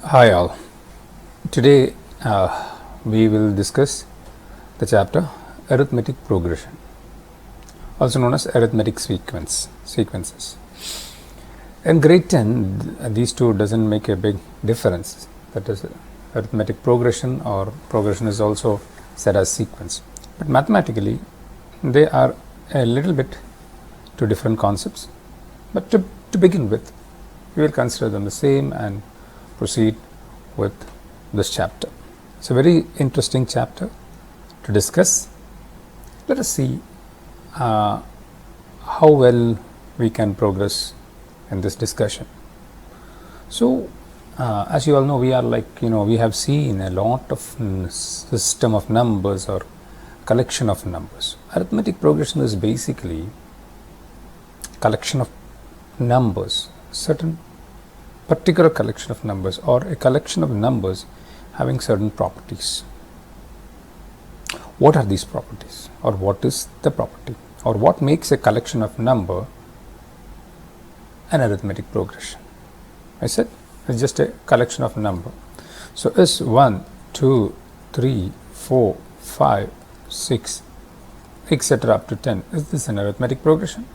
Hi all. Today we will discuss the chapter Arithmetic Progression, also known as arithmetic sequences. In grade 10, these two doesn't make a big difference. That is, arithmetic progression or progression is also said as sequence. But mathematically, they are a little bit two different concepts. But to begin with, we will consider them the same and proceed with this chapter. It's a very interesting chapter to discuss. Let us see how well we can progress in this discussion. So, as you all know, we are we have seen a lot of system of numbers or collection of numbers. Arithmetic progression is basically collection of numbers, certain particular collection of numbers or a collection of numbers having certain properties. What are these properties, or what is the property, or what makes a collection of number an arithmetic progression? I said it's just a collection of number. So is 1, 2, 3, 4, 5, 6, etc. up to 10, is this an arithmetic progression?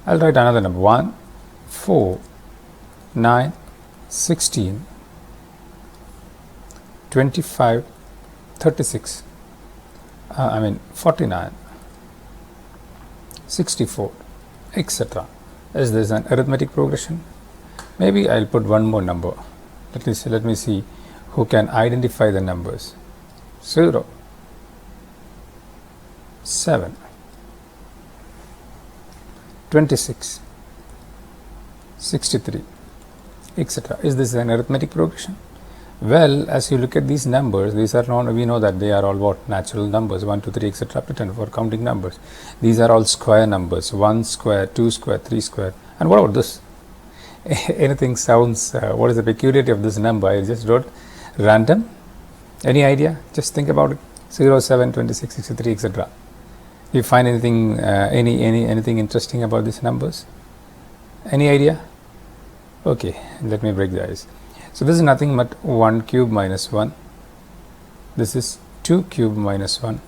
I'll write another number: 1, 4, 9, 16, 25, 36, 49, 64, etc. Is this an arithmetic progression? Maybe I'll put one more number. Let me see who can identify the numbers. 0, 7, 26, 63, etc. Is this an arithmetic progression? Well, as you look at these numbers, these are not, we know that they are all what? Natural numbers, 1, 2, 3, etc. up to 10 for counting numbers. These are all square numbers, 1 square, 2 square, 3 square. And what about this? Anything sounds, what is the peculiarity of this number? I just wrote random. Any idea? Just think about it. 0, 7, 26, 63, etc. Do you find anything, anything interesting about these numbers? Any idea? Okay, let me break the ice. So this is nothing but 1 cube minus 1. This is 2 cube minus 1.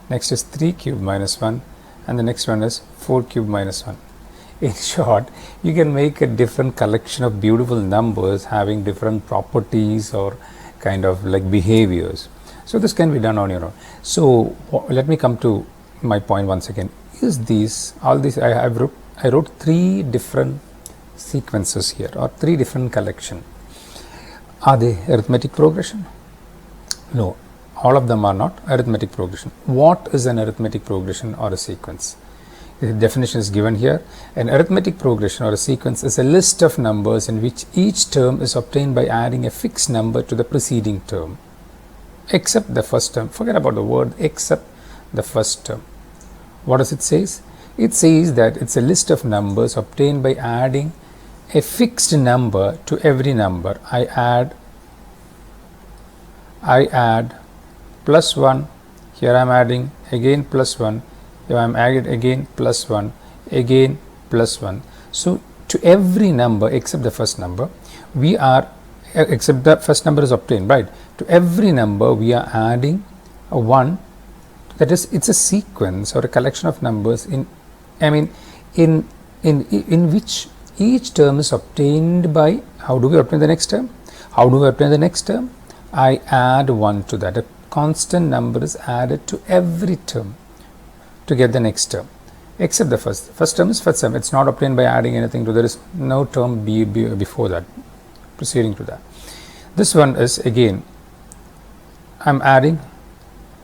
Next is 3 cube minus 1. And the next one is 4 cube minus 1. In short, you can make a different collection of beautiful numbers having different properties or kind of like behaviors. So this can be done on your own. So let me come to my point once again. Is these, all these, I wrote 3 different sequences here, or 3 different collection. Are they arithmetic progression? No, all of them are not arithmetic progression. What is an arithmetic progression or a sequence? The definition is given here. An arithmetic progression or a sequence is a list of numbers in which each term is obtained by adding a fixed number to the preceding term, except the first term. Forget about the word except the first term. What does it say? It says that it's a list of numbers obtained by adding a fixed number to every number. I add plus 1, here I am adding again plus 1, here I am adding again plus 1, again plus 1. So to every number except the first number, we are, except the first number is obtained, right? To every number we are adding a 1. That is, it's a sequence or a collection of numbers in which each term is obtained by, how do we obtain the next term? How do we obtain the next term? I add 1 to that. A constant number is added to every term to get the next term, except the first term is first term. It's not obtained by adding anything to, there is no term before that, proceeding to that. This one is again, I'm adding,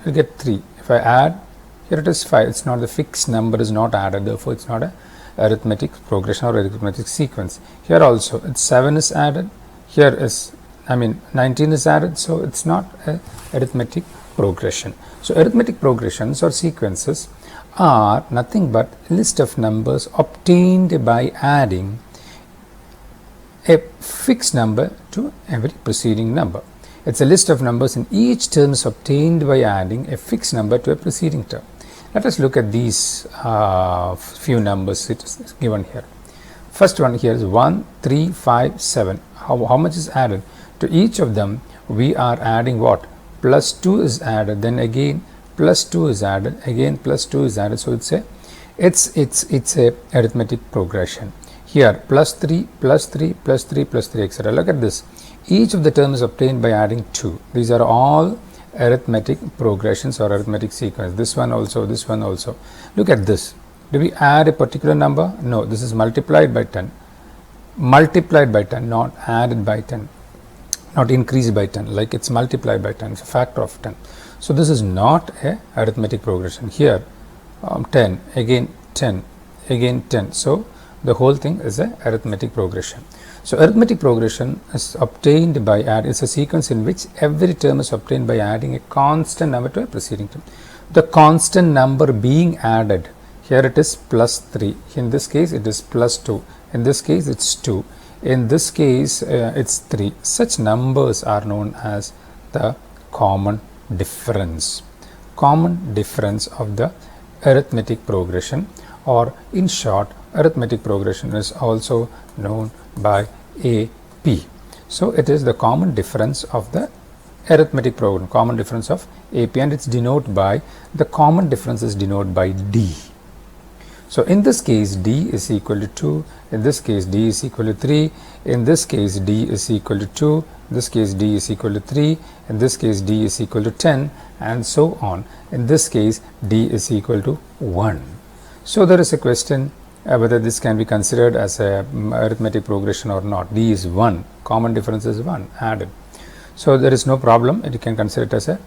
you get 3. If I add, here it is 5. It's not, the fixed number is not added, therefore it's not a arithmetic progression or arithmetic sequence. Here also it's 7 is added, here is 19 is added, so it's not a arithmetic progression. So arithmetic progressions or sequences are nothing but a list of numbers obtained by adding a fixed number to every preceding number. It's a list of numbers in each term is obtained by adding a fixed number to a preceding term. Let us look at these few numbers it is given here. First one here is 1, 3, 5, 7. How much is added? To each of them we are adding what? Plus 2 is added, then again plus 2 is added, again plus 2 is added. So it's a arithmetic progression. Here plus 3, plus 3, plus 3, plus 3, etc. Look at this. Each of the terms obtained by adding 2. These are all arithmetic progressions or arithmetic sequence. This one also, this one also. Look at this. Do we add a particular number? No, this is multiplied by 10. Multiplied by 10, not added by 10. Not increased by 10, like it's multiplied by 10. It's a factor of 10. So this is not a arithmetic progression. Here 10, again 10, again 10. So the whole thing is a arithmetic progression. So arithmetic progression is obtained by it's a sequence in which every term is obtained by adding a constant number to a preceding term. The constant number being added, here it is plus 3, in this case it is plus 2, in this case it's 2, in this case it's 3. Such numbers are known as the common difference. Common difference of the arithmetic progression, or in short, arithmetic progression is also known by AP. So it is the common difference of the arithmetic program, common difference of AP, and it's denoted by, the common difference is denoted by D. So in this case D is equal to 2, in this case D is equal to 3, in this case D is equal to 2, in this case D is equal to 3, in this case D is equal to 10, and so on. In this case D is equal to 1. So there is a question whether this can be considered as a arithmetic progression or not. D is 1, common difference is 1 added. So there is no problem, you can consider it as a.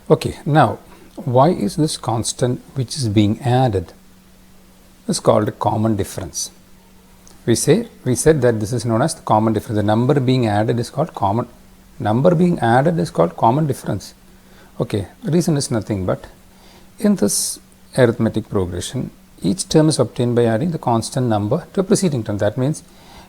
Okay, now why is this constant which is being added is called a common difference? We said that this is known as the common difference. The number being added is called common. Number being added is called common difference. Okay, the reason is nothing but in this arithmetic progression, each term is obtained by adding the constant number to a preceding term. That means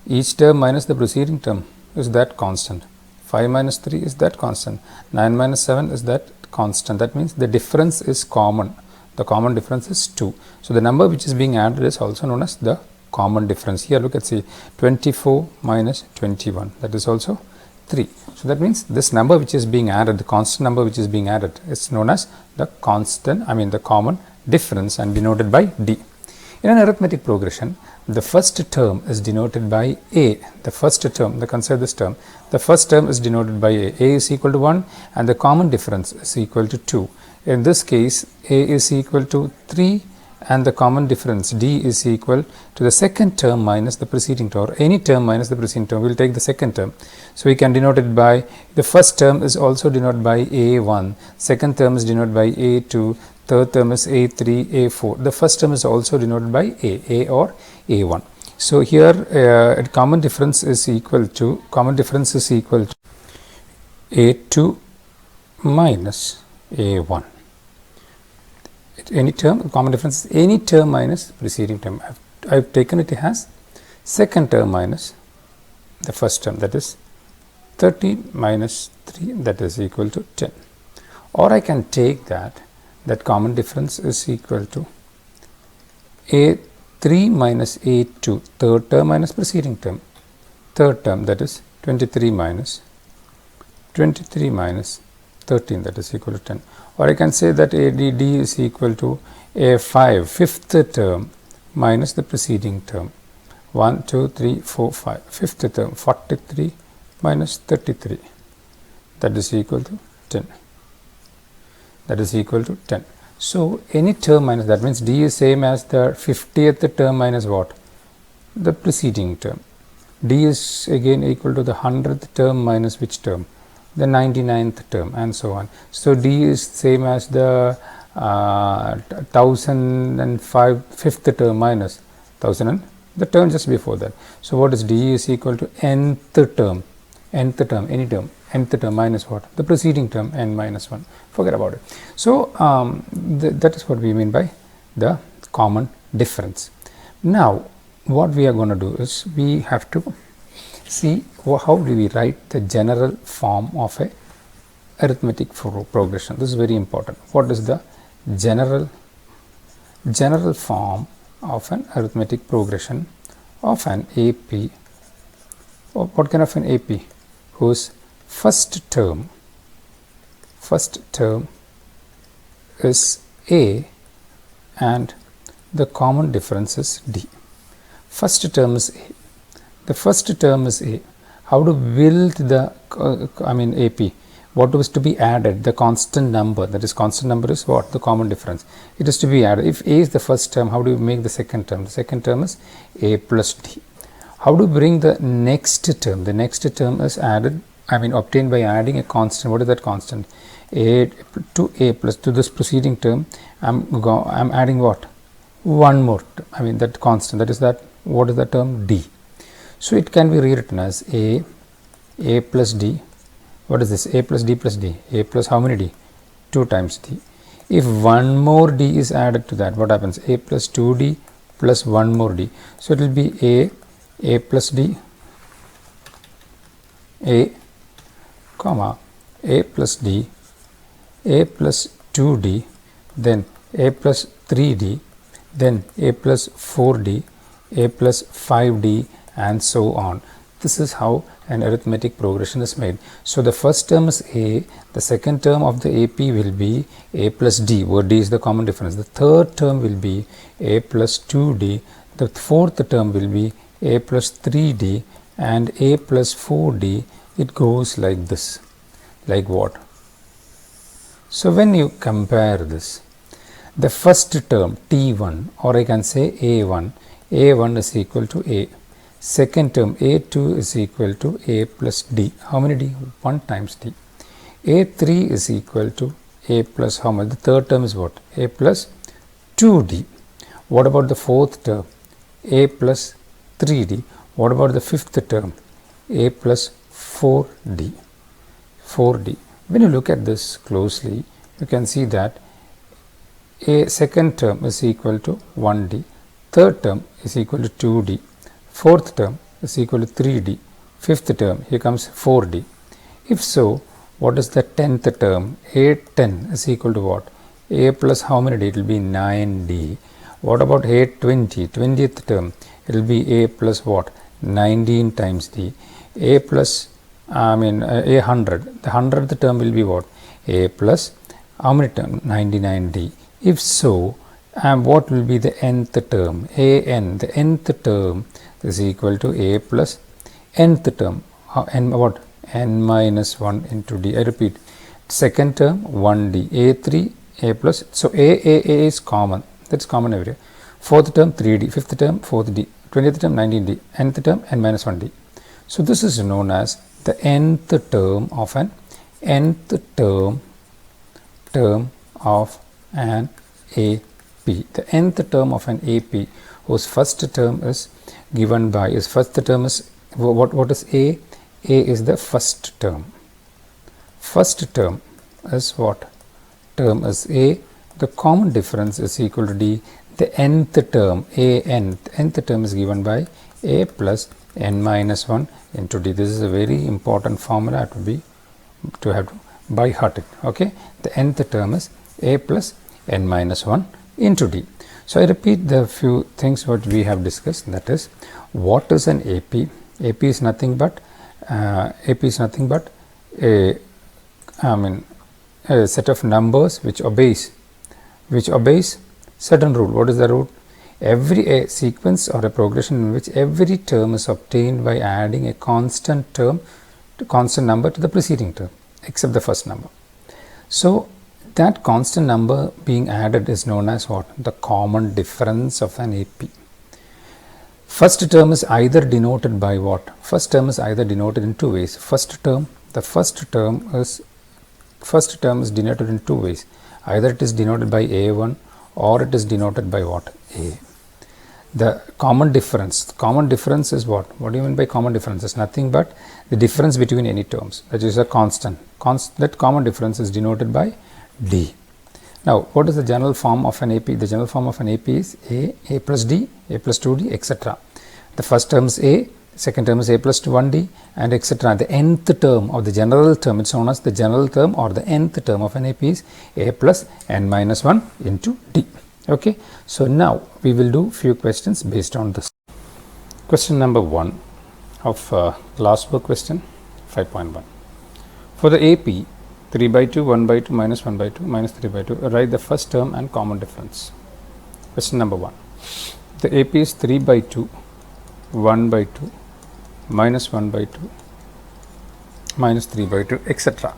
each term minus the preceding term is that constant. 5 minus 3 is that constant. 9 minus 7 is that constant. That means the difference is common. The common difference is 2. So the number which is being added is also known as the common difference. Here look at, say, 24 minus 21, that is also 3. So that means this number which is being added, the constant number which is being added, is known as the the common difference, and denoted by D. In an arithmetic progression, the first term is denoted by A. The first term, consider this term, the first term is denoted by A. A is equal to 1 and the common difference is equal to 2. In this case, A is equal to 3 and the common difference D is equal to the second term minus the preceding term, or any term minus the preceding term. We will take the second term. So we can denote it by, the first term is also denoted by A1, second term is denoted by A2, third term is A3, A4. The first term is also denoted by A or A1. So here common difference is equal to A2 minus A1. Any term, common difference is any term minus preceding term. I have taken it as second term minus the first term, that is 13 minus 3, that is equal to 10. Or I can take that common difference is equal to A3 minus A2, third term minus preceding term, third term, that is 23 minus 13, that is equal to 10. Or I can say that ADD is equal to A5, fifth term minus the preceding term, 1, 2, 3, 4, 5, fifth term, 43 minus 33, that is equal to 10. That is equal to 10. So any term minus, that means D is same as the 50th term minus what? The preceding term. D is again equal to the 100th term minus which term? The 99th term, and so on. So D is same as the 1005 fifth term minus 1000 and the term just before that. So what is D is equal to nth term, any term, nth term minus what? The preceding term, n minus 1. Forget about it. So that is what we mean by the common difference. Now what we are going to do is we have to see how do we write the general form of a arithmetic progression. This is very important. What is the general form of an arithmetic progression of an AP, or what kind of an AP, whose first term is A and the common difference is D. First term is A. The first term is A. How to build the AP? What was to be added? The constant number. That is, constant number is what? The common difference. It is to be added. If A is the first term, how do you make the second term? The second term is A plus D. How to bring the next term? The next term is obtained by adding a constant. What is that constant? A to A plus, to this preceding term, I'm adding what? One more term. That constant. That is that. What is the term? D. So it can be rewritten as A plus D. What is this? A plus D plus D. A plus how many D? 2 times D. If one more D is added to that, what happens? A plus 2D plus one more D. So it will be A plus D, A, comma, A plus D, A plus 2D, then A plus 3D, then A plus 4D, A plus 5D, and so on. This is how an arithmetic progression is made. So the first term is A, the second term of the AP will be A plus D, where D is the common difference. The third term will be A plus 2D, the fourth term will be A plus 3D, and A plus 4D. It goes like this. Like what? So when you compare this, the first term T1, or I can say A1 is equal to A. Second term A2 is equal to A plus D. How many D? 1 times D. A3 is equal to A plus how much? The third term is what? A plus 2D. What about the fourth term? A plus 3D. What about the fifth term? A plus 4D. 4D. When you look at this closely, you can see that A second term is equal to 1D. Third term is equal to 2D. Fourth term is equal to 3D. Fifth term, here comes 4D. If so, what is the 10th term? A10 is equal to what? A plus how many D? It will be 9D. What about A20? 20th term, it will be A plus what? 19 times D. A plus, A100. The 100th term will be what? A plus how many term? 99D. If so, what will be the nth term? An. The nth term is equal to A plus nth term. N what? N minus 1 into D. I repeat. Second term 1D. A3 A plus. So A is common. That's common everywhere. Fourth term 3D. Fifth term 4D. 20th term 19D. Nth term N minus 1D. So this is known as the nth term of an of an AP. The nth term of an AP whose first term is given by what is A? A is the first term. First term is what? Term is A. The common difference is equal to D. The nth term, nth term is given by A plus N minus 1 into D. This is a very important formula to have to by heart it. Okay. The nth term is A plus N minus 1 into D. So I repeat the few things what we have discussed. That is, what is an AP? AP is nothing but a set of numbers which obeys certain rule. What is the rule? A sequence or a progression in which every term is obtained by adding a constant number to the preceding term, except the first number. So that constant number being added is known as what? The common difference of an AP. First term is either denoted by what? First term is either denoted in two ways. The first term is denoted in two ways. Either it is denoted by A1 or it is denoted by what? A. The common difference is what? What do you mean by common difference? It's nothing but the difference between any terms. That is a constant. That common difference is denoted by D. Now, what is the general form of an AP? The general form of an AP is A plus D, A plus 2D, etc. The first term is A, second term is A plus 1D, and etc. The nth term of the general term, it's known as the general term or the nth term of an AP is A plus N minus 1 into D. Okay. So now we will do few questions based on this. Question number 1 of last book question 5.1. For the AP 3 by 2, 1 by 2, minus 1 by 2, minus 3 by 2, write the first term and common difference. Question number 1. The AP is 3 by 2, 1 by 2, minus 1 by 2, minus 3 by 2, etc.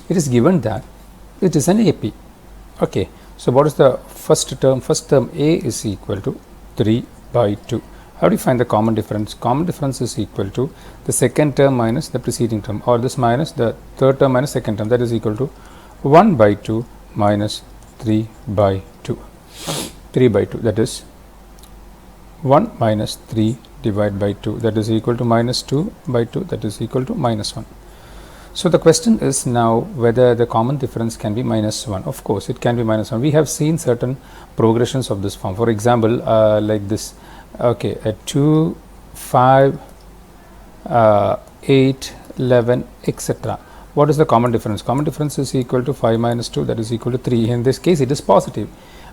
It is given that it is an AP. Okay. So, what is the first term? First term A is equal to 3 by 2. How do you find the common difference? Common difference is equal to the second term minus the preceding term, or this minus the third term minus second term, that is equal to 1 by 2 minus 3 by 2. 3 by 2, that is 1 minus 3 divided by 2, that is equal to minus 2 by 2, that is equal to minus 1. So, the question is now whether the common difference can be minus 1. Of course, it can be minus 1. We have seen certain progressions of this form. For example, like this, okay, 2, 5, 8, 11, etc. What is the common difference? Common difference is equal to 5 minus 2, that is equal to 3. In this case, it is positive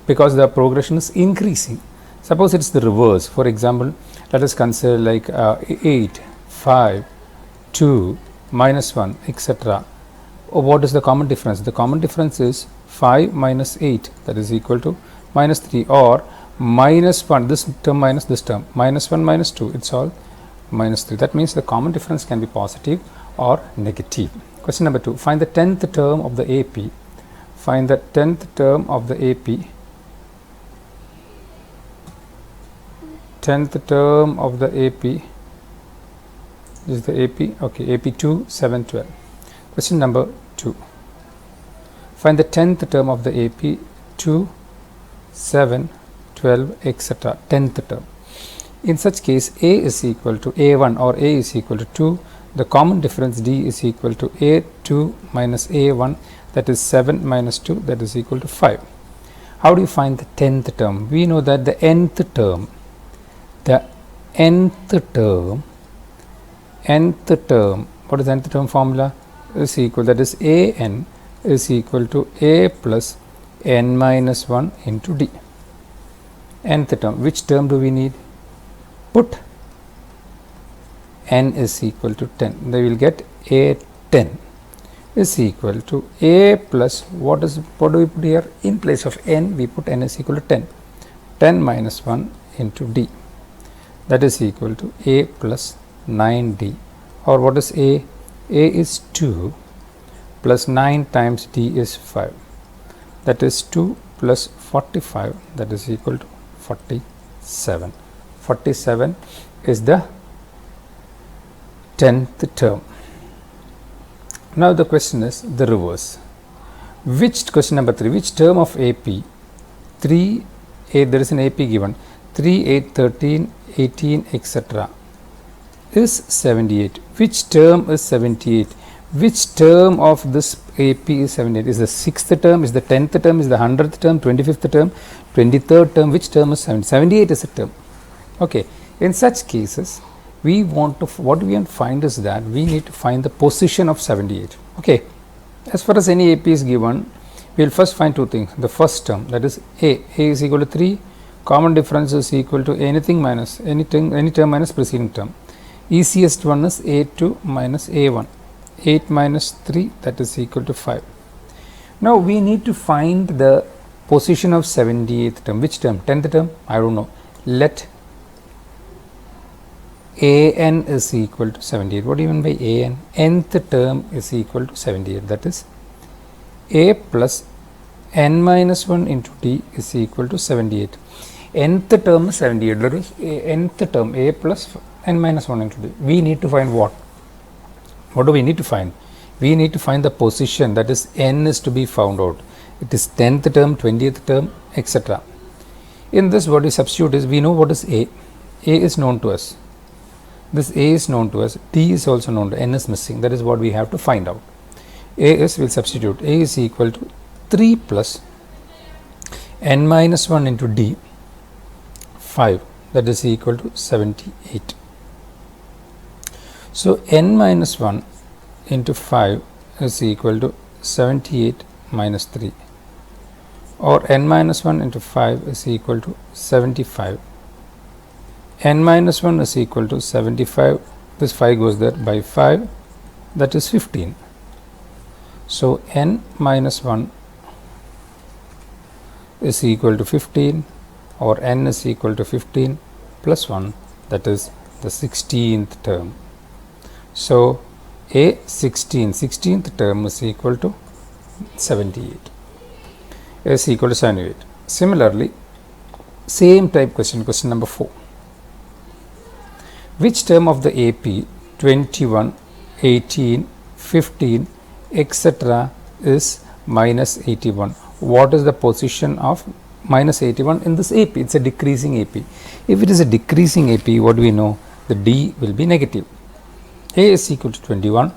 because the progression is increasing. Suppose it is the reverse. For example, let us consider like 8, 5, 2, minus 1, etc. What is the common difference? The common difference is 5 minus 8, that is equal to minus 3, or minus 1, this term minus this term, minus 1 minus 2, it's all minus 3. That means the common difference can be positive or negative. Question number 2. Find the 10th term of the AP. Find the 10th term of the AP. 10th term of the AP. This is the AP, okay, AP 2, 7, 12. Question number 2. Find the 10th term of the AP 2, 7, 12, etc. 10th term. In such case, A is equal to A1 or A is equal to 2. The common difference D is equal to A2 minus A1, that is 7 minus 2, that is equal to 5. How do you find the 10th term? We know that the nth term, what is the nth term formula? Is equal, that is an is equal to a plus n minus 1 into d. Nth term, which term do we need? Put n is equal to 10. They will get a10 is equal to a plus, what do we put here? In place of n, we put n is equal to 10. 10 minus 1 into d, that is equal to a plus 9d, or what is a? A is 2 plus 9 times d is 5, that is 2 plus 45, that is equal to 47. 47 is the 10th term. Now the question is the reverse. Question number 3, which term of AP 3, 8, there is an AP given 3, 8, 13, 18, etc. is 78. Which term is 78? Which term of this AP is 78? Is the 6th term, is the 10th term, is the 100th term, 25th term, 23rd term? Which term is 78? 78 is a term. Okay. In such cases, we want to, what we want to find is that we need to find the position of 78. Okay. As far as any AP is given, we will first find two things. The first term, that is A is equal to 3. Common difference is equal to anything minus any term minus preceding term. Easiest one is A2 minus A1. 8 minus 3, that is equal to 5. Now we need to find the position of 78th term. Which term? 10th term? I don't know. Let an is equal to 78. What do you mean by an? Nth term is equal to 78. That is a plus n minus 1 into d is equal to 78. Nth term is 78. That is nth term, a plus n minus 1 into d. We need to find what? What do we need to find? We need to find the position, that is n is to be found out. It is 10th term, 20th term, etc. In this, what we substitute is, we know what is A. A is known to us. This A is known to us. D is also known to, n is missing. That is what we have to find out. A is, we'll substitute. A is equal to 3 plus n minus 1 into d, 5. That is equal to 78. So, n minus 1 into 5 is equal to 78 minus 3, or n minus 1 into 5 is equal to 75. n minus 1 is equal to 75. This 5 goes there by 5, that is 15. So n minus 1 is equal to 15, or n is equal to 15 plus 1, that is the 16th term. So a 16th term is equal to 78, is equal to 78. Similarly, same type question, question number 4. Which term of the AP 21, 18, 15, etc. is minus 81? What is the position of minus 81 in this AP? It's a decreasing AP. If it is a decreasing AP, what do we know? The D will be negative. A is equal to 21.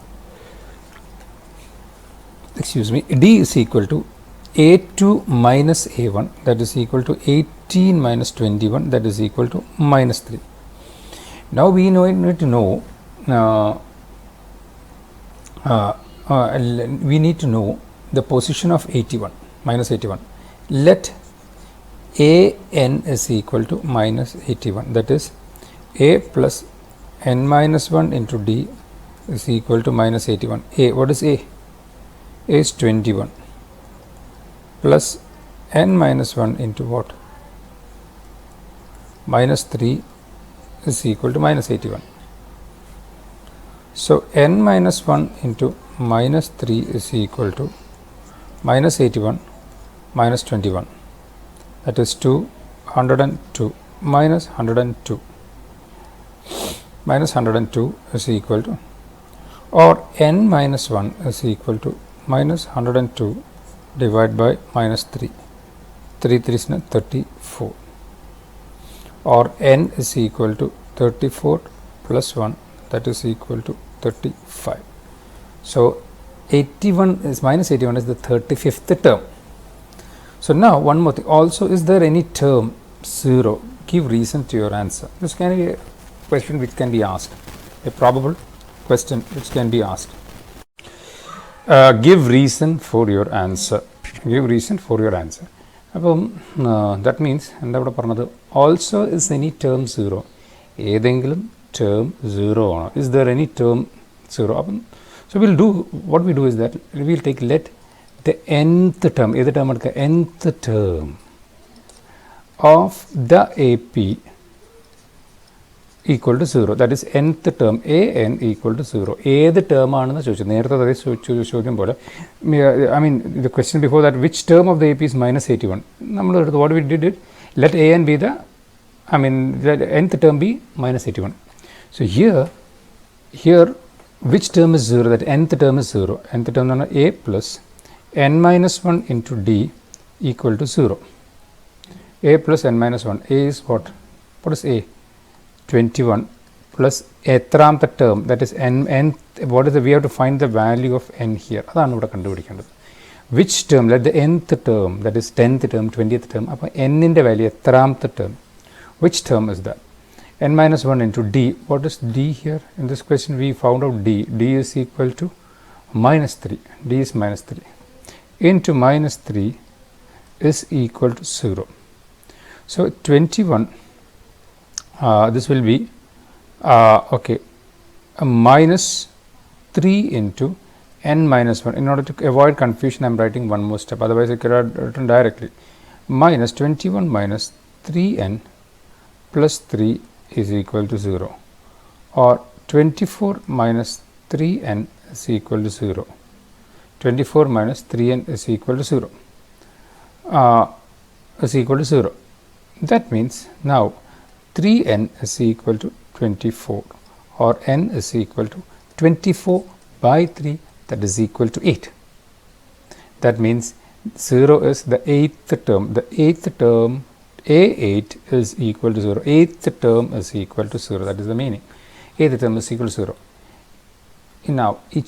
Excuse me. D is equal to A2 minus A1, that is equal to 18 minus 21, that is equal to minus 3. Now we need to know the position of 81, minus 81. Let an is equal to minus 81, that is a plus n minus 1 into d is equal to minus 81. A, what is a? A is 21 plus n minus 1 into what? Minus 3 is equal to minus 81. So n minus 1 into minus 3 is equal to minus 81 minus 21, that is 202 minus 102. Minus 102 is equal to, or n minus 1 is equal to minus 102 divided by minus 3. 3 3 is 34, or n is equal to 34 plus 1, that is equal to 35. So 81 is minus 81 is the 35th term. So now one more thing. Also, is there any term 0? Give reason to your answer. This can be a question which can be asked, a probable question which can be asked. Give reason for your answer. Give reason for your answer. That means also is any term 0? Term 0. Is there any term 0? So we'll do, what we do is that we'll take let the nth term, nth term of the AP equal to 0, that is nth term an equal to 0. The term ആണെന്ന് ചോദിച്ചത് നേരത്തെ ചോദ്യം പോലെ. I mean the question before that, which term of the AP is minus 81? What we did, let an be the, let nth term be minus 81. So here which term is 0? That nth term is 0. Nth term is a plus n minus 1 into d equal to 0. A plus n minus 1. A is what? What is a? 21 plus the term, that is n. What is the? We have to find the value of n here. Which term? Let the nth term, that is 10th term, 20th term. N in the value term. Which term is that? N minus 1 into d. What is d here? In this question we found out d. D is equal to minus 3. D is minus 3 into minus 3 is equal to 0. So 21, this will be minus 3 into n minus 1. In order to avoid confusion, I am writing one more step, otherwise I could have written directly. Minus 21 minus 3n plus 3 is equal to 0, or 24 minus 3n is equal to 0. 24 minus 3n is equal to 0. That means now 3n is equal to 24, or n is equal to 24 by 3, that is equal to 8. That means 0 is the 8th term. The 8th term, A8 is equal to 0. 8th term is equal to 0. That is the meaning. 8th term is equal to 0. Now, what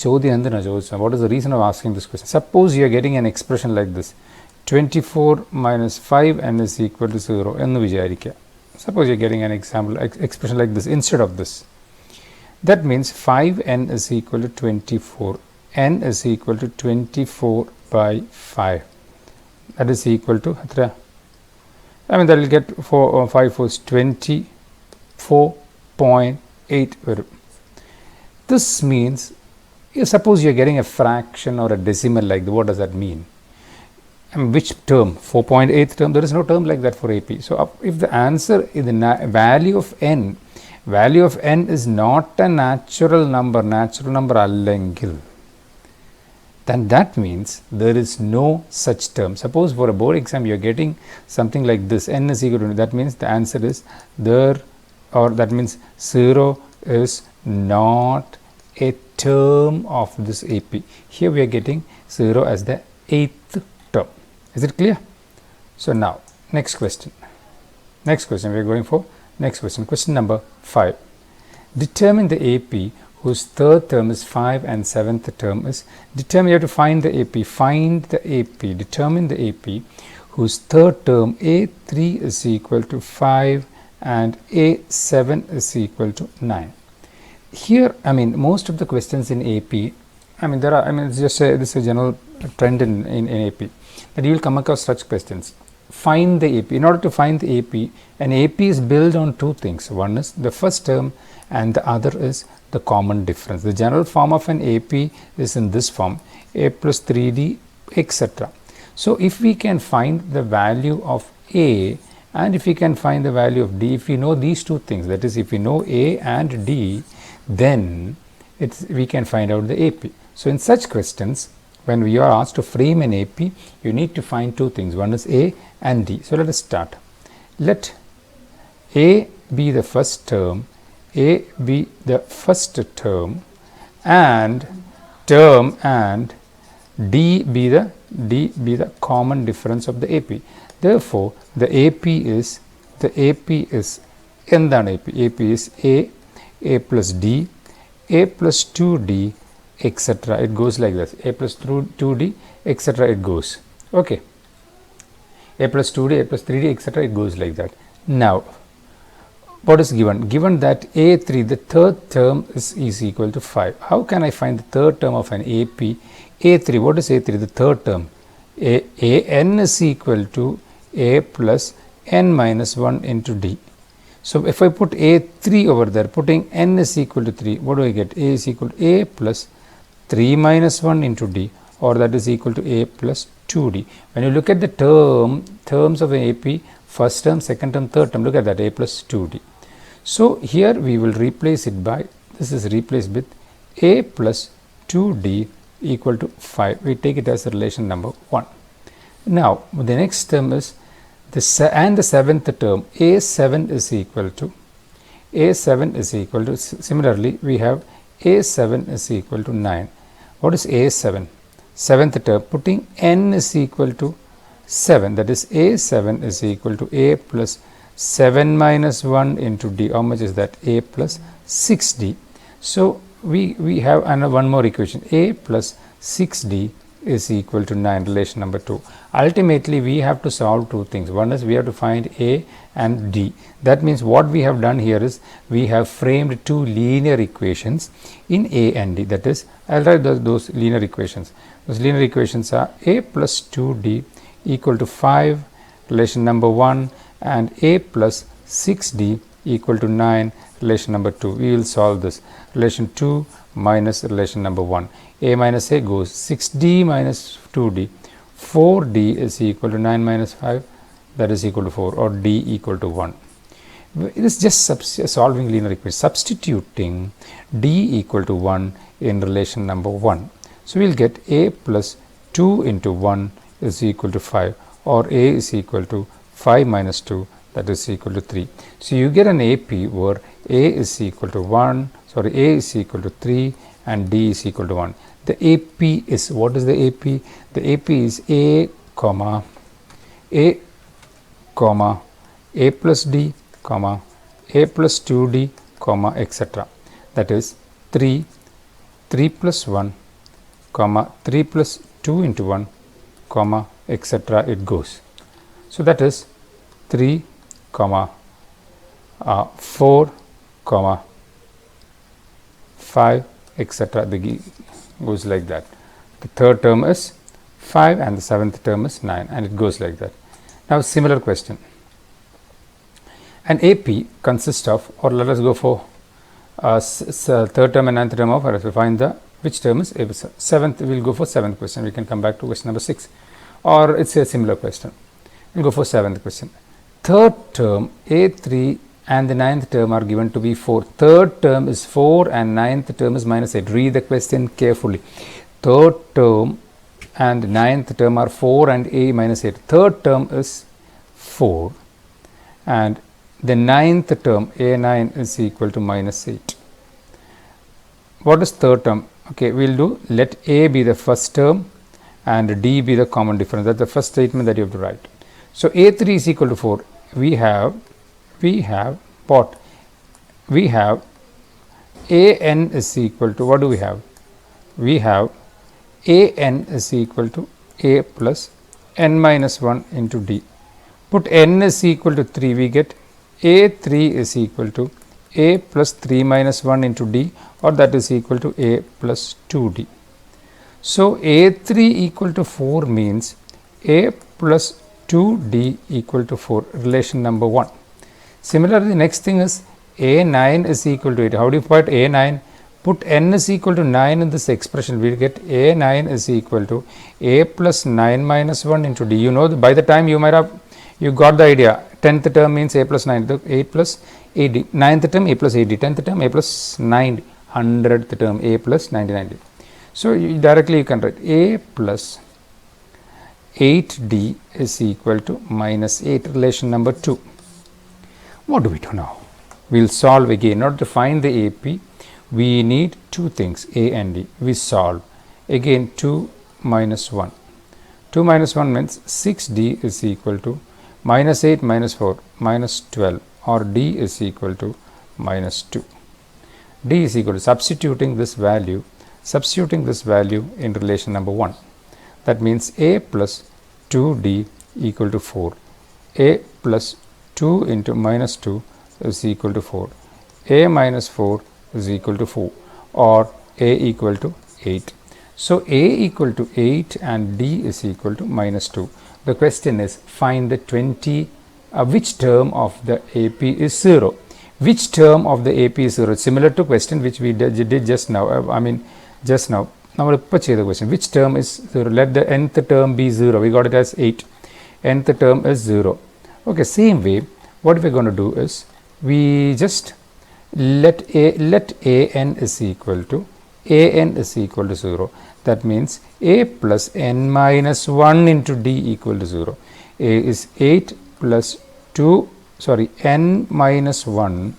is the reason of asking this question? Suppose you are getting an expression like this: 24 minus 5n is equal to 0. Suppose you are getting an expression like this instead of this. That means 5n is equal to 24. N is equal to 24 by 5. That is equal to, that will get 5 4 is 20, 4.8 vary. This means, suppose you're getting a fraction or a decimal like that, what does that mean? And which term? 4.8 term? There is no term like that for AP. So if the answer is the value of n is not a natural number allengil, then that means there is no such term. Suppose for a board exam you are getting something like this, n is equal to, that means the answer is there, or that means 0 is not a term of this AP. Here we are getting 0 as the 8th term. Is it clear? So now next question we are going for. Next question number 5. Determine the AP whose third term is 5 and seventh term is, determine, you have to find the AP, determine the AP whose third term A3 is equal to 5 and A7 is equal to 9. Here, I mean, most of the questions in AP, I mean, there are, I mean, it's just this is a general trend in AP, that you will come across such questions. Find the AP. In order to find the AP, an AP is built on two things. One is the first term and the other is the common difference. The general form of an AP is in this form, A plus 3D, etc. So if we can find the value of A and if we can find the value of D, if we know these two things, that is, if we know A and D, then we can find out the AP. So in such questions, when we are asked to frame an AP, you need to find two things. One is A and D. So let us start. Let A be the first term, A be the first term, and D be the common difference of the AP. Therefore, the AP is എന്താണ് AP? AP is A plus D, A plus 2D, etc. It goes like this. A plus 2D, etc. It goes. Okay. A plus 2D, A plus 3D, etc. It goes like that. Now, what is given? Given that A3, the third term is equal to 5. How can I find the third term of an AP? A3, what is A3? The third term. An is equal to A plus n minus 1 into D. So if I put A3 over there, putting n is equal to 3, what do I get? A is equal to A plus 3 minus 1 into D, or that is equal to A plus 2D. When you look at the terms of an AP, first term, second term, third term, look at that, A plus 2D. So here we will replace it by, this is replaced with A plus 2D equal to 5. We take it as relation number 1. Now the next term is the seventh term, A7 is equal to, similarly we have A7 is equal to 9. What is A7? Seventh term, putting n is equal to 7, that is A7 is equal to A plus 7 minus 1 into D. How much is that? A plus 6D. So we have one more equation, A plus 6D is equal to 9, relation number 2. Ultimately, we have to solve two things. One is we have to find A and D. That means what we have done here is we have framed two linear equations in A and D. That is, I'll write those linear equations. Those linear equations are A plus 2D equal to 5, relation number 1, and A plus 6D equal to 9, relation number 2. We will solve this. Relation 2 minus relation number 1. A minus A goes 6D minus 2D. 4D is equal to 9 minus 5, that is equal to 4, or D equal to 1. It is just solving linear equation, substituting D equal to 1 in relation number 1. So we will get A plus 2 into 1 is equal to 5, or A is equal to 5 minus 2, that is equal to 3. So you get an AP where A is equal to 1, sorry, A is equal to 3 and D is equal to 1. The AP is, what is the AP? The AP is A plus D, A plus 2D, etc. That is 3 plus 1, 3 plus 2 into 1, etc. It goes. So that is 3, 4, 5, etc. The goes like that. The third term is 5 and the seventh term is 9, and it goes like that. Now similar question. An AP consists of, or let us go for third term and ninth term of arithmetic. Find the which term is AP. Seventh, we will go for seventh question. We can come back to question number 6, or it's a similar question. We'll go for seventh question. Third term A3 and the ninth term are given to be 4. Third term is 4 and ninth term is minus 8. Read the question carefully. Third term and ninth term are 4 and a minus 8. Third term is 4 and the ninth term a9 is equal to minus 8. What is third term? Okay, we will do, let a be the first term and d be the common difference. That's the first statement that you have to write. So a3 is equal to 4. We have what? We have an is equal to, what do we have? We have an is equal to a plus n minus 1 into d. Put n is equal to 3, we get a3 is equal to a plus 3 minus 1 into d, or that is equal to a plus 2d. So a3 equal to 4 means a plus 2d equal to 4, relation number 1. Similarly, the next thing is a9 is equal to 8. How do you put a9? Put n is equal to 9 in this expression. We will get a9 is equal to a plus 9 minus 1 into d. You know, by the time you might have, you got the idea. 10th term means a plus 9, 8 plus 8d. 9th term a plus 8d. 10th term a plus 9. 100th term a plus 99d. So directly you can write a plus 8d is equal to minus 8, relation number 2. What do we do now? We will solve again. In order to find the AP, we need two things, a and d. We solve again 2 minus 1. 2 minus 1 means 6d is equal to minus 8 minus 4 minus 12, or d is equal to minus 2. D is equal to substituting this value in relation number 1. That means a plus 2d equal to 4. A plus 2 into minus 2 is equal to 4. A minus 4 is equal to 4, or a equal to 8. So a equal to 8 and d is equal to minus 2. The question is, find the which term of the AP is 0. Which term of the AP is 0? Similar to question which we did just now. Just now. Now let's put the question. Which term is 0? Let the nth term be 0. We got it as 8. Nth term is 0. Okay, same way, what we are going to do is, we just let an is equal to 0. That means a plus n minus 1 into d equal to 0. A is 8 plus 2, n minus 1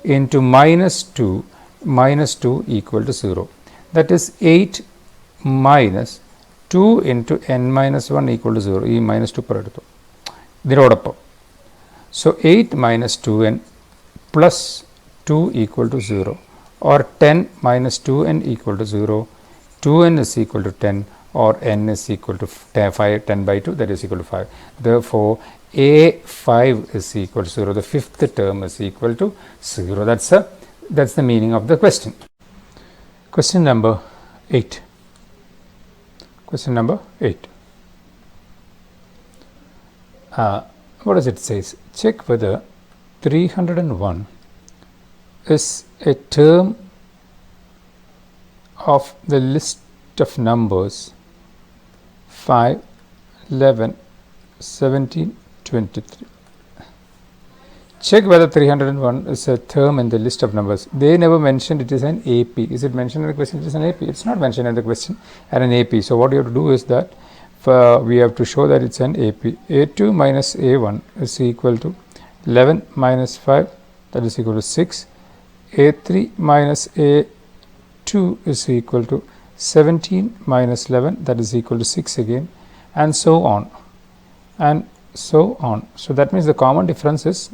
into minus 2 equal to 0. That is 8 minus 2 into n minus 1 equal to 0. E minus 2 paradito. So 8 minus 2n plus 2 equal to 0, or 10 minus 2n equal to 0. 2n is equal to 10, or n is equal to 10 by 2, that is equal to 5. Therefore, a5 is equal to 0. The fifth term is equal to 0. That's the meaning of the question. Question number 8. Question number 8. What does it say? Check whether 301 is a term of the list of numbers 5, 11, 17, 23. Check whether 301 is a term in the list of numbers. They never mentioned it is an AP. Is it mentioned in the question? It is an AP. It's not mentioned in the question and an AP. So what you have to do is that we have to show that it's an AP. A2 minus A1 is equal to 11 minus 5, that is equal to 6. A3 minus A2 is equal to 17 minus 11, that is equal to 6 again, and so on and so on. So that means the common difference is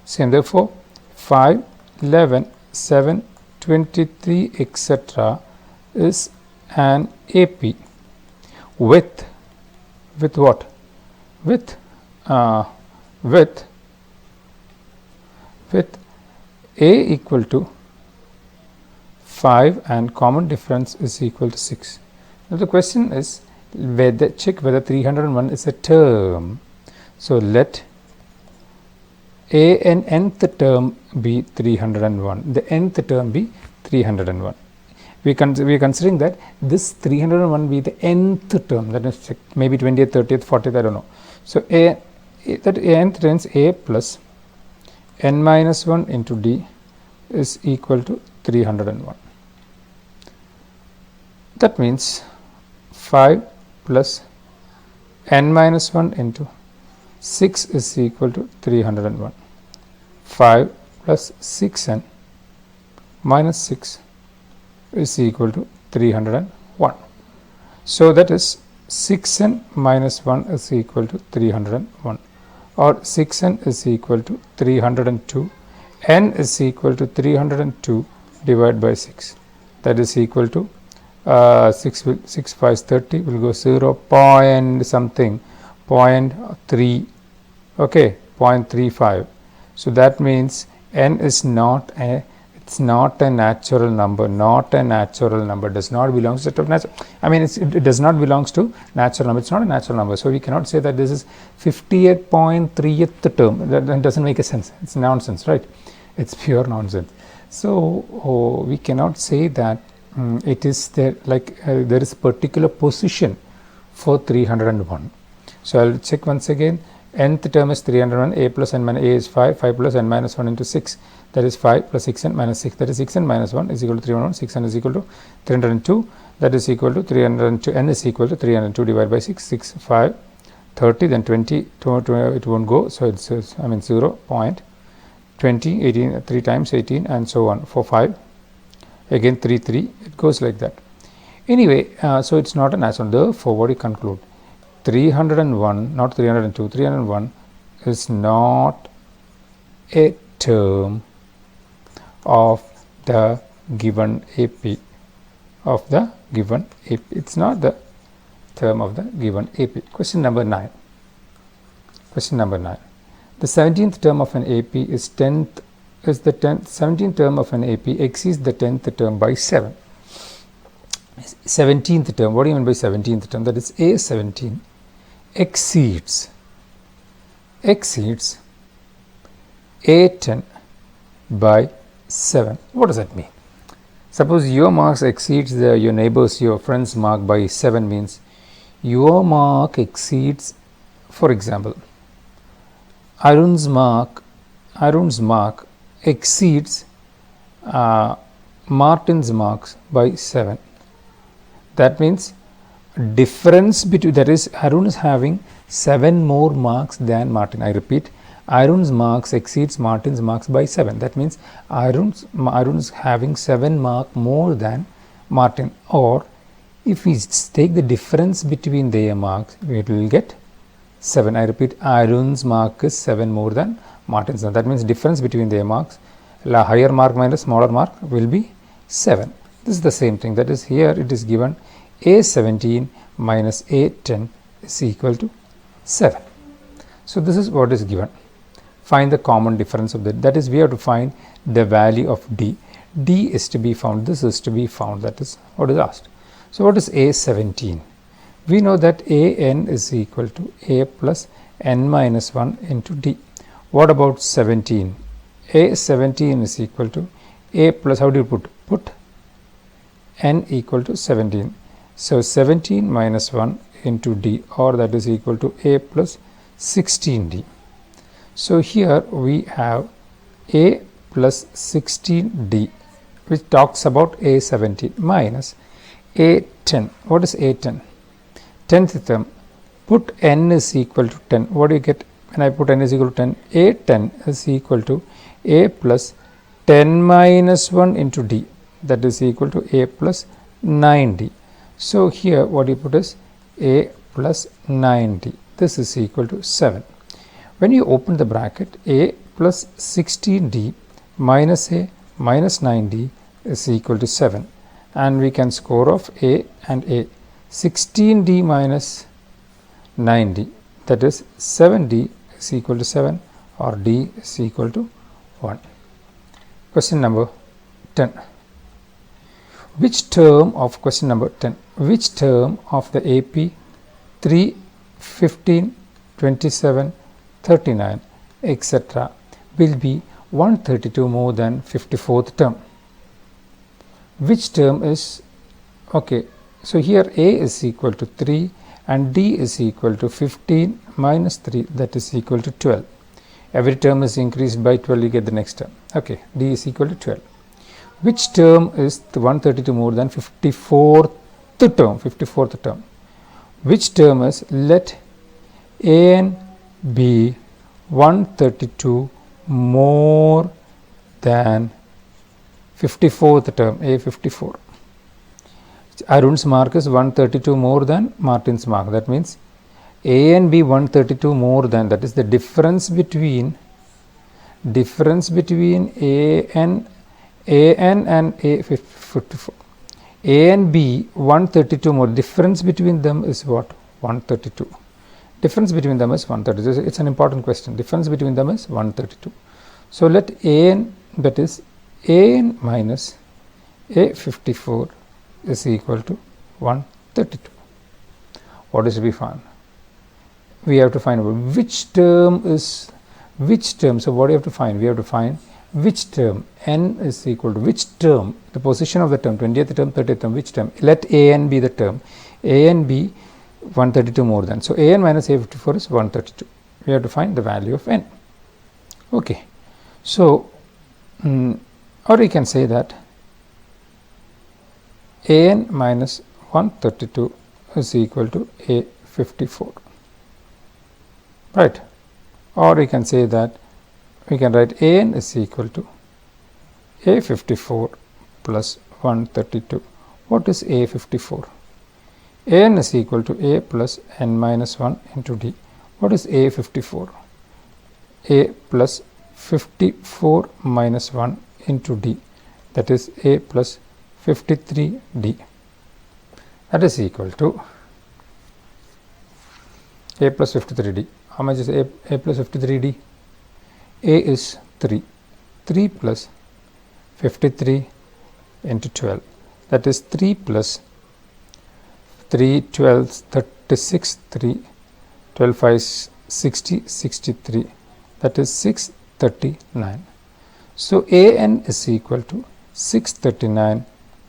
same. Therefore 5, 11, 7, 23 etc. is an AP with what? With A equal to 5 and common difference is equal to 6. Now the question is, check whether 301 is a term. So let a and nth term be 301, the nth term be 301. We are considering that this 301 be the nth term, that is maybe 20th, 30th, 40th, I don't know. So that nth terms a plus n minus 1 into d is equal to 301. That means 5 plus n minus 1 into 6 is equal to 301. 5 plus 6n minus 6 is equal to 301. So that is 6n minus 1 is equal to 301, or 6n is equal to 302. N is equal to 302 divided by 6, that is equal to 6 5 30 will go 0 point something 0.3, okay, 0.35. So that means n is not a, it's not a natural number, does not belong to set of natural, I mean it does not belongs to natural number, it's not a natural number. So we cannot say that this is 58.3th term, that doesn't make a sense, it's nonsense, right? It's pure nonsense. So we cannot say that it is there, like there is a particular position for 301. So I'll check once again. Nth term is 301, a plus n minus a is 5, 5 plus n minus 1 into 6, that is 5 plus 6n minus 6, that is 6n minus 1 is equal to 301, 6n is equal to 302, that is equal to 302, n is equal to 302 divided by 6, 6, 5, 30, then 20, it won't go, so it's, I mean 0 point 20, 18, 3 times 18 and so on, 4, 5, again 3, 3, it goes like that. Anyway, so it's not a natural, therefore what do you conclude? 301, not 302, 301 is not a term of the given AP, it's not the term of the given AP. Question number 9. Question number 9. The 17th term of an AP is 17th term of an AP exceeds the 10th term by 7. 17th term, what do you mean by 17th term? That is A17 exceeds A10 by 7. What does that mean? Suppose your marks exceeds your neighbors, your friends mark by 7, means your mark exceeds, for example, Arun's mark exceeds Martin's marks by 7. That means difference between, that is Arun is having 7 more marks than Martin. I repeat, Arun's marks exceeds Martin's marks by 7. That means Arun's having 7 mark more than Martin, or if we take the difference between their marks, we will get 7. I repeat, Arun's mark is 7 more than Martin's. That means difference between their marks, higher mark minus smaller mark will be 7. This is the same thing, that is here it is given A17 minus A10 is equal to 7. So this is what is given. Find the common difference of that is we have to find the value of D. D is to be found, this is to be found, that is what is asked. So what is A17? We know that AN is equal to A plus n minus 1 into D. What about 17? A17 is equal to A plus, how do you put n equal to 17. So 17 minus 1 into D, or that is equal to A plus 16D. So here we have A plus 16D, which talks about A17 minus A10. What is A10? 10th term. Put n is equal to 10. What do you get when I put n is equal to 10? A10 is equal to A plus 10 minus 1 into D, that is equal to A plus 9D. So here what you put is A plus 9D. This is equal to 7. When you open the bracket, A plus 16D minus A minus 9D is equal to 7. And we can score off A and A. 16D minus 9D, that is 7D is equal to 7, or D is equal to 1. Question number 10. Which term of question number 10? Which term of the AP 3, 15, 27, 39, etc. will be 132 more than 54th term. Which term is, okay, so here A is equal to 3 and D is equal to 15 minus 3, that is equal to 12. Every term is increased by 12, you get the next term. Okay, D is equal to 12. Which term is the 132 more than 54th term? Which term is, let an be 132 more than 54th term, A54. Arun's mark is 132 more than Martin's mark. That means A and B 132 more than, that is the difference between A and A54. A and B 132 more, difference between them is what? 132. Difference between them is 132. It's an important question. Difference between them is 132. So let an, that is an minus A54 is equal to 132. What is to be found? We have to find out which term is which term. So what do you have to find? We have to find which term. N is equal to which term, the position of the term, 20th term, 30th term, which term. Let an be the term. An be 132 more than. So an minus A54 is 132. We have to find the value of n. Okay. So, or we can say that an minus 132 is equal to A54. Right. Or we can say that we can write an is equal to A54 plus 132. What is A54? An is equal to A plus n minus 1 into D. What is A54? A plus 54 minus 1 into D, that is A plus 53D. That is equal to A plus 53D. How much is A plus 53D? A is 3. 3 plus 53 into 12. That is 3 plus 3, 12, 36, 3, 12, 5, 60, 63. That is 639. So an is equal to 639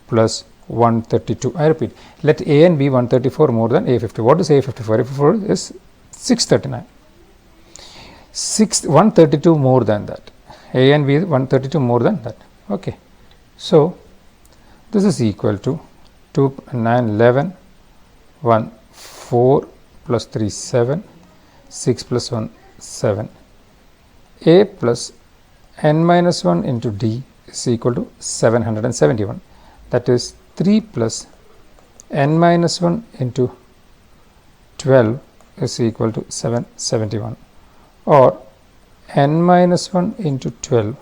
plus 132. I repeat, let an be 134 more than A50. What is A54? A54 is 639. 132 more than that. A and B is 132 more than that. Okay. So this is equal to 2, 9, 11, 1, 4 plus 3, 7, 6 plus 1, 7. A plus n minus 1 into D is equal to 771. That is 3 plus n minus 1 into 12 is equal to 771, or n minus 1 into 12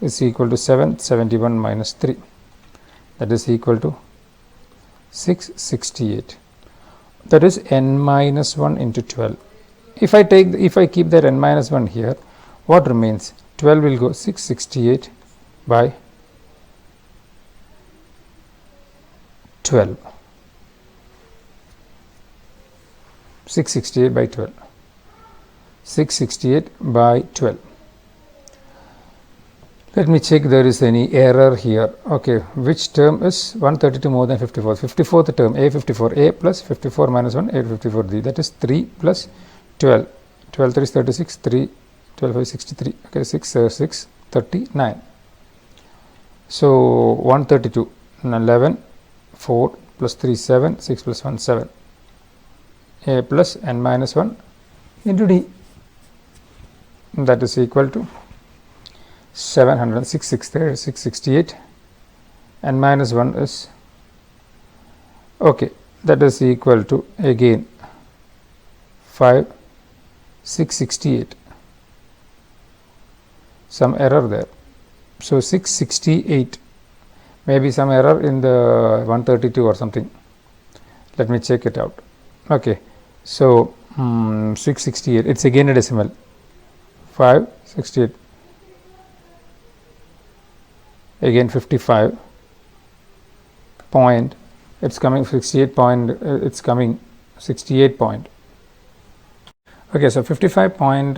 is equal to 771 minus 3, that is equal to 668. That is n minus 1 into 12. If I keep that n minus 1 here, what remains? 12 will go 668 by 12. 668 by 12. 668 by 12. Let me check there is any error here. Okay, which term is 132 more than 54? 54th term, A54, A plus 54 minus 1, A54D. That is 3 plus 12. 12 3 is 36, 3, 12 5 is 63. Okay, 6, 39. So 132, 11, 4 plus 3, 7, 6 plus 1, 7. A plus n minus 1 into D. That is equal to 668, and minus 1 is, okay, that is equal to again 668. Some error there. So 668, maybe some error in the 132 or something. Let me check it out. Okay, so 668, it's again a decimal. 568. Again 55 point, it's coming 68 point, it's coming 68 point. Okay, so 55 point,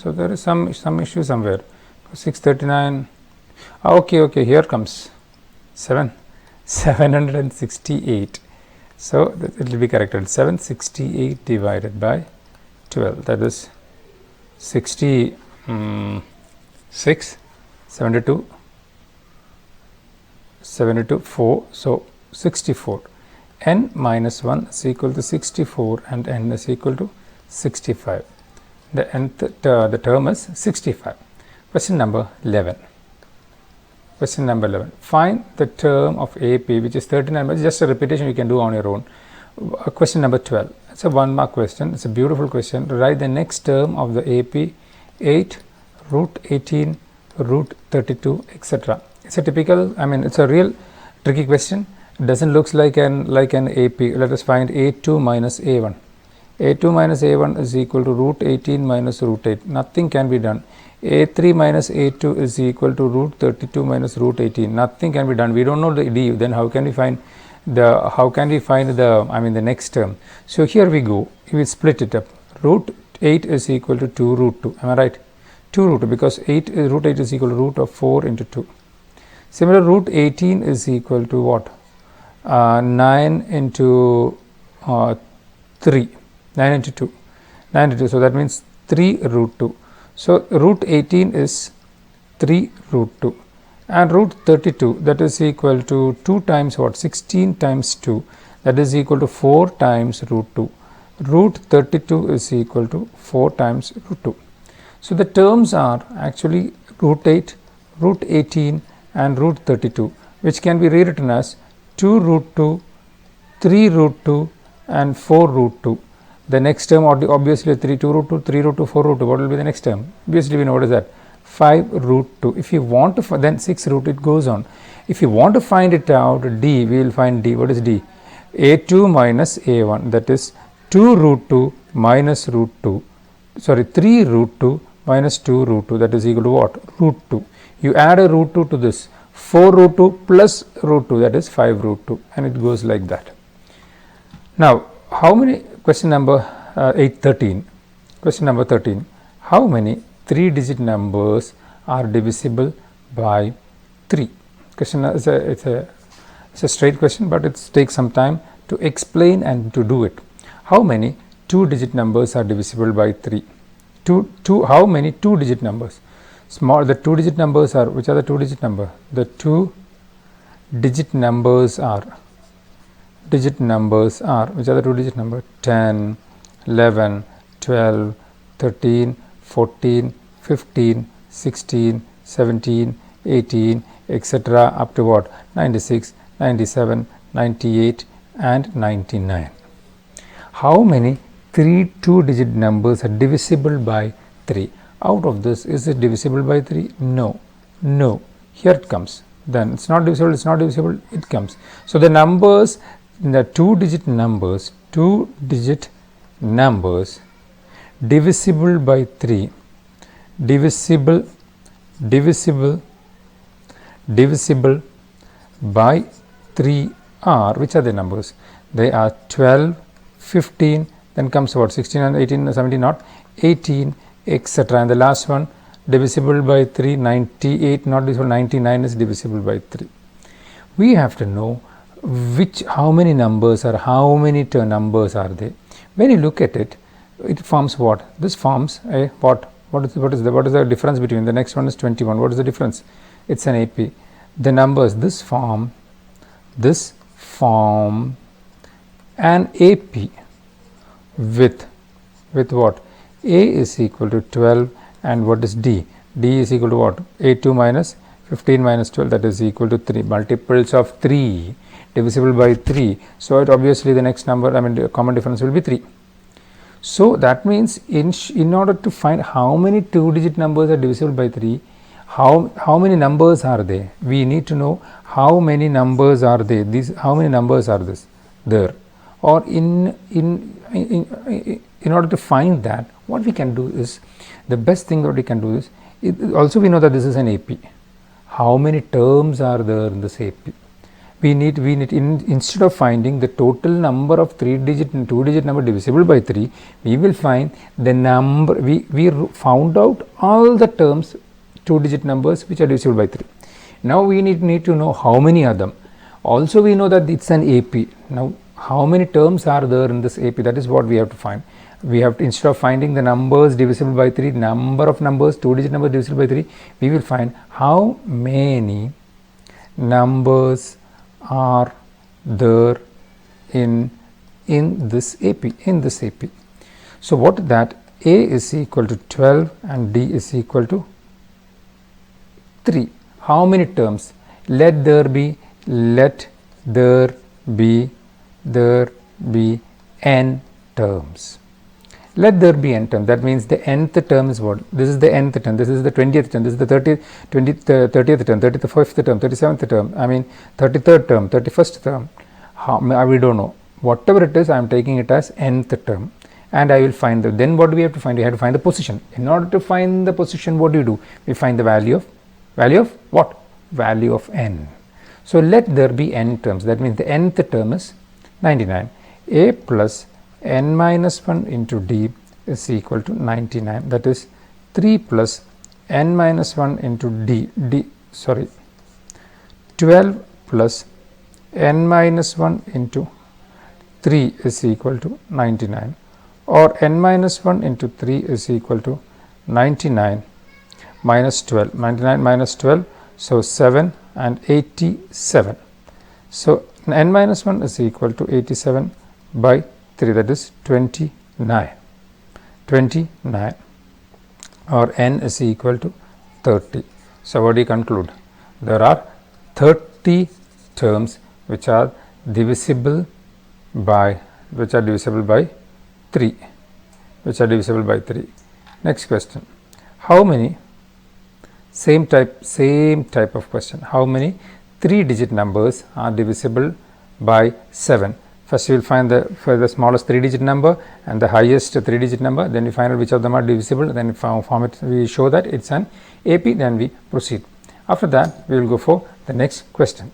so there is some issue somewhere. 639. Okay, here comes 768. So it will be corrected. 768 divided by 12, that is 66, 72, 4, so 64. N minus 1 is equal to 64 and n is equal to 65. The nth the term is 65. Question number 11. Question number 11. Find the term of AP, which is 39. It's just a repetition you can do on your own. Question number 12. It's a 1 mark question. It's a beautiful question. Write the next term of the AP: 8, root 18, root 32, etc. It's a typical, it's a real tricky question. It doesn't look like an AP. Let us find A2 minus A1. A2 minus A1 is equal to root 18 minus root 8. Nothing can be done. A3 minus A2 is equal to root 32 minus root 18. Nothing can be done. We don't know the D. Then how can we find the the next term? So here we go. We split it up. Root 8 is equal to 2 root 2. Am I right? 2 root 2, because root 8 is equal to root of 4 into 2. Similar, root 18 is equal to what? 9 into 3. 9 into 2. 9 into 2. So that means 3 root 2. So root 18 is 3 root 2, and root 32, that is equal to 2 times what? 16 times 2, that is equal to 4 times root 2. Root 32 is equal to 4 times root 2. So the terms are actually root 8, root 18 and root 32, which can be rewritten as 2 root 2, 3 root 2 and 4 root 2. The next term, obviously 3 root 2, 3 root 2, 4 root 2. What will be the next term? Obviously we know what is that? 5 root 2. If you want to, then 6 root, it goes on. If you want to find it out, D, we will find D. What is D? A2 minus A1, that is 2 root 2 minus root 2. Sorry, 3 root 2 minus 2 root 2, that is equal to what? Root 2. You add a root 2 to this. 4 root 2 plus root 2, that is 5 root 2, and it goes like that. Now, how many? Question number 13. Question number 13. How many 3-digit numbers are divisible by 3? Question is it's a straight question, but it takes some time to explain and to do it. How many 2-digit numbers are divisible by 3? How many 2-digit numbers? The 2-digit numbers are, which are the 2-digit number? The 2-digit numbers are, which are the 2-digit number? 10, 11, 12, 13, 14, 15, 16, 17, 18, etc. up to what? 96, 97, 98 and 99. How many 2-digit numbers are divisible by 3? Out of this, is it divisible by 3? No. Here it comes. Then it's not divisible, it comes. So the numbers, the 2-digit numbers divisible by 3, divisible by 3 are, which are the numbers? They are 12, 15, then comes what? 16 and 18, 17, not 18, etc. And the last one, divisible by 3, 98, not divisible, 99 is divisible by 3. We have to know how many numbers are, how many numbers are they. When you look at it, it forms what? This forms a what? What is the difference between? The next one is 21. What is the difference? It's an AP. The numbers, this form an AP with what? A is equal to 12, and what is D? D is equal to what? A2 minus 15 minus 12, that is equal to 3. Multiples of 3 divisible by 3. So it obviously the next number, the common difference will be 3. So that means in order to find how many 2-digit numbers are divisible by 3, how many numbers are there? We need to know how many numbers are there. How many numbers are there? Or in order to find that, what we can do is, the best thing that we can do is, also we know that this is an AP. How many terms are there in this AP? instead of finding the total number of 3-digit and 2-digit number divisible by 3, we will find the number, we found out all the terms 2-digit numbers which are divisible by 3. Now we need to know how many are them. Also we know that it's an AP. Now how many terms are there in this AP? That is what we have to find. We have to, instead of finding the numbers divisible by 3, number of numbers, 2-digit numbers divisible by 3, we will find how many numbers are there in this AP. So what is that? A is equal to 12 and D is equal to 3. How many terms? Let there be n terms. Let there be n terms. That means the nth term is what? This is the nth term, this is the 20th term, this is the 30th term, 35th term, 37th term, I mean 33rd term, 31st term. We don't know. Whatever it is, I am taking it as nth term, and I will find the, then what do we have to find? We have to find the position. In order to find the position, what do? We find the value of what? Value of n. So let there be n terms. That means the nth term is 99. A plus n minus 1 into D is equal to 99. That is 3 plus n minus 1 into 12 plus n minus 1 into 3 is equal to 99, or n minus 1 into 3 is equal to 99 minus 12. 99 minus 12, so 7 and 87. So n minus 1 is equal to 87 by 3, that is 29, or n is equal to 30. So what do you conclude? There are 30 terms which are divisible by 3. Next question. How many, same type of question, how many 3-digit numbers are divisible by 7? First you will find the smallest 3-digit number and the highest 3-digit number, then we find out which of them are divisible, then we show that it's an AP, then we proceed. After that we will go for the next question.